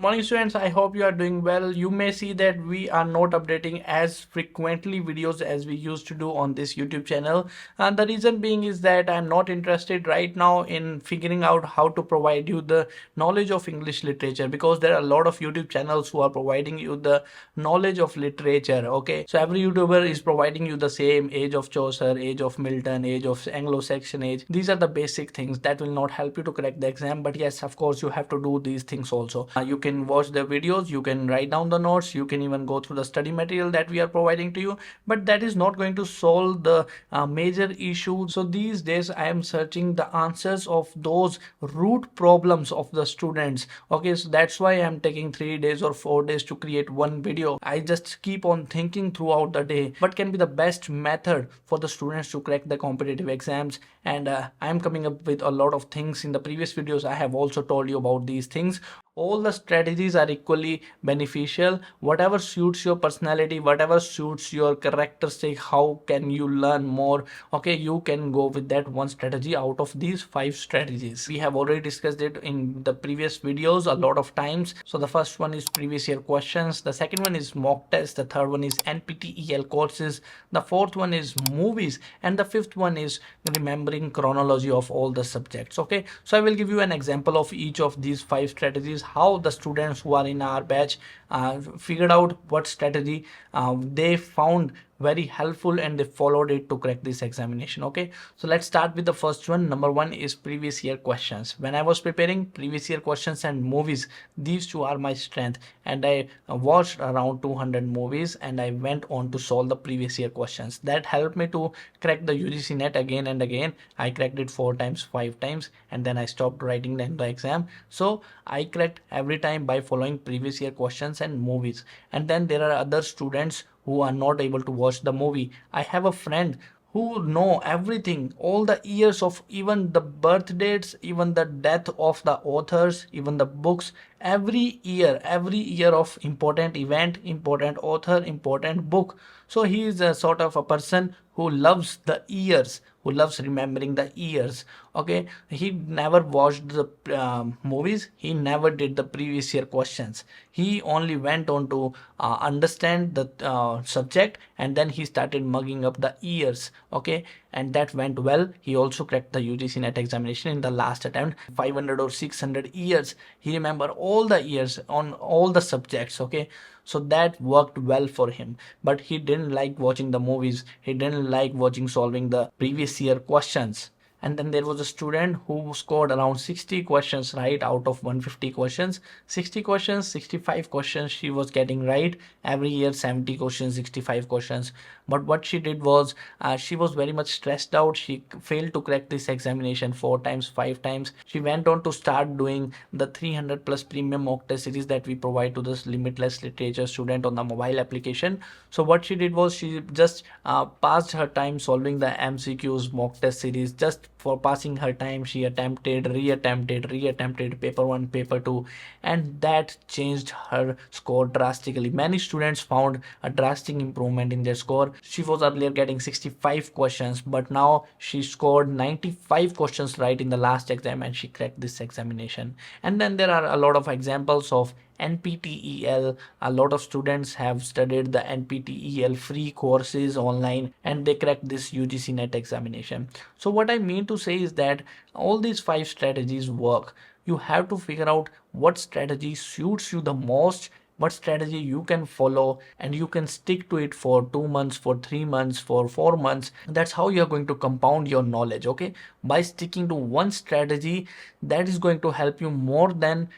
Morning students, I hope you are doing well. You may see that we are not updating as frequently videos as we used to do on this YouTube channel. And the reason being is that I'm not interested right now in figuring out how to provide you the knowledge of English literature, because there are a lot of YouTube channels who are providing you the knowledge of literature. Okay, so every YouTuber is providing you the same age of Chaucer, age of Milton, age of Anglo-Saxon age. These are the basic things that will not help you to crack the exam. But yes, of course, you have to do these things also. You can watch the videos, you can write down the notes, you can even go through the study material that we are providing to you, but that is not going to solve the major issue. So these days I am searching the answers of those root problems of the students. Okay, so that's why I'm taking 3 days or 4 days to create one video. I just keep on thinking throughout the day what can be the best method for the students to crack the competitive exams, and I'm coming up with a lot of things. In the previous videos I have also told you about these things. All the strategies are equally beneficial. Whatever suits your personality, whatever suits your characteristic, how can you learn more, okay, you can go with that one strategy out of these 5 strategies. We have already discussed it in the previous videos a lot of times. So the first one is previous year questions, the second one is mock test, the third one is NPTEL courses, the fourth one is movies, and the fifth one is remembering chronology of all the subjects. Okay, so I will give you an example of each of these 5 strategies, how the students who are in our batch figured out what strategy they found very helpful and they followed it to crack this examination. Okay, so let's start with the first one. Number one is previous year questions. When I was preparing previous year questions and movies, these two are my strength, and I watched around 200 movies and I went on to solve the previous year questions. That helped me to crack the UGC-NET again and again. I cracked it 4 times, 5 times, and then I stopped writing the exam. So I cracked every time by following previous year questions and movies. And then there are other students who are not able to watch the movie. I have a friend who know everything, all the years of even the birth dates, even the death of the authors, even the books, every year of important event, important author, important book. So he is a sort of a person who loves the years, who loves remembering the years. Okay, he never watched the movies, he never did the previous year questions. He only went on to understand the subject, and then he started mugging up the years. Okay, and that went well. He also cracked the UGC-NET examination in the last attempt. 500 or 600 years, he remember all the years on all the subjects. Okay, so that worked well for him. But he didn't like watching the movies, he didn't like watching solving the previous year questions. And then there was a student who scored around 60 questions right out of 150 questions. 60 questions, 65 questions she was getting right. Every year 70 questions, 65 questions. But what she did was she was very much stressed out. She failed to crack this examination 4 times, 5 times. She went on to start doing the 300 plus premium mock test series that we provide to this limitless literature student on the mobile application. So what she did was she just passed her time solving the MCQs mock test series. Just for passing her time, she attempted, reattempted paper 1, paper 2, and that changed her score drastically. Many students found a drastic improvement in their score. She was earlier getting 65 questions, but now she scored 95 questions right in the last exam and she cracked this examination. And then there are a lot of examples of NPTEL. A lot of students have studied the NPTEL free courses online and they cracked this UGC-NET examination. So what I mean to say is that all these 5 strategies work. You have to figure out what strategy suits you the most, what strategy you can follow, and you can stick to it for 2 months, for 3 months, for 4 months. That's how you're going to compound your knowledge. Okay, by sticking to one strategy, that is going to help you more than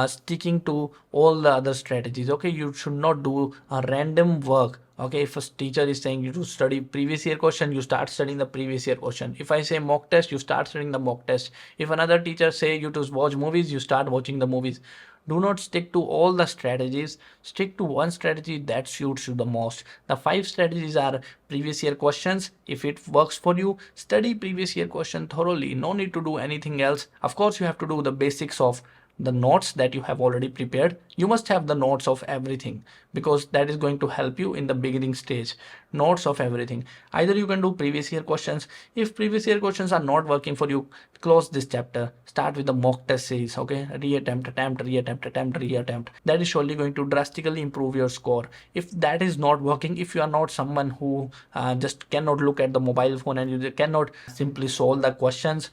sticking to all the other strategies. Okay, you should not do a random work. Okay, if a teacher is saying you to study previous year question, you start studying the previous year question. If I say mock test, you start studying the mock test. If another teacher say you to watch movies, you start watching the movies. Do not stick to all the strategies. Stick to one strategy that suits you the most. The 5 strategies are previous year questions. If it works for you, study previous year question thoroughly. No need to do anything else. Of course, you have to do the basics of the notes that you have already prepared. You must have the notes of everything, because that is going to help you in the beginning stage. Notes of everything. Either you can do previous year questions. If previous year questions are not working for you, close this chapter, start with the mock test series. Okay, reattempt, attempt, reattempt, attempt, reattempt. That is surely going to drastically improve your score. If that is not working, if you are not someone who just cannot look at the mobile phone and you cannot simply solve the questions,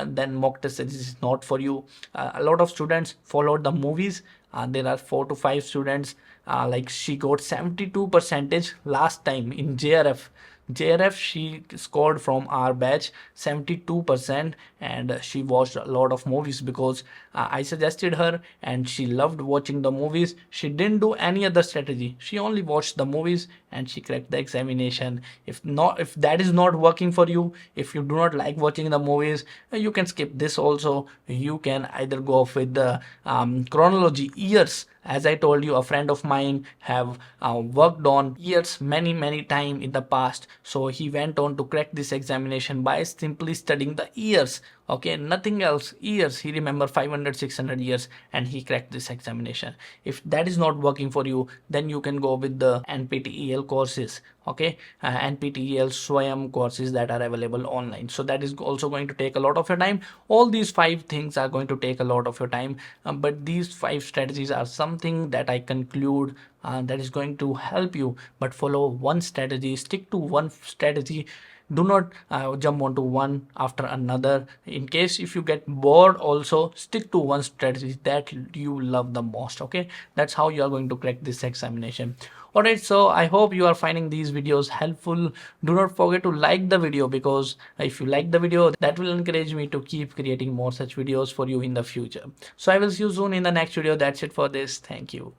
then mock test series is not for you. A lot of students followed the movies. There are 4 to 5 students, like she got 72 percentage last time in JRF. JRF, she scored from our batch 72%, and she watched a lot of movies because I suggested her and she loved watching the movies. She didn't do any other strategy. She only watched the movies and she cracked the examination. If not, if that is not working for you, if you do not like watching the movies, you can skip this also. You can either go with the chronology years. As I told you, a friend of mine have worked on years many time in the past, so he went on to crack this examination by simply studying the years. Okay, nothing else, years. He remember 500 600 years and he cracked this examination. If that is not working for you, then you can go with the NPTEL courses. Okay, NPTEL Swayam courses that are available online. So that is also going to take a lot of your time. All these 5 things are going to take a lot of your time, but these 5 strategies are something that I conclude that is going to help you. But follow one strategy, stick to one strategy. Do not jump onto one after another. In case if you get bored, also stick to one strategy that you love the most. Okay, that's how you are going to crack this examination. Alright, so I hope you are finding these videos helpful. Do not forget to like the video, because if you like the video, that will encourage me to keep creating more such videos for you in the future. So I will see you soon in the next video. That's it for this. Thank you.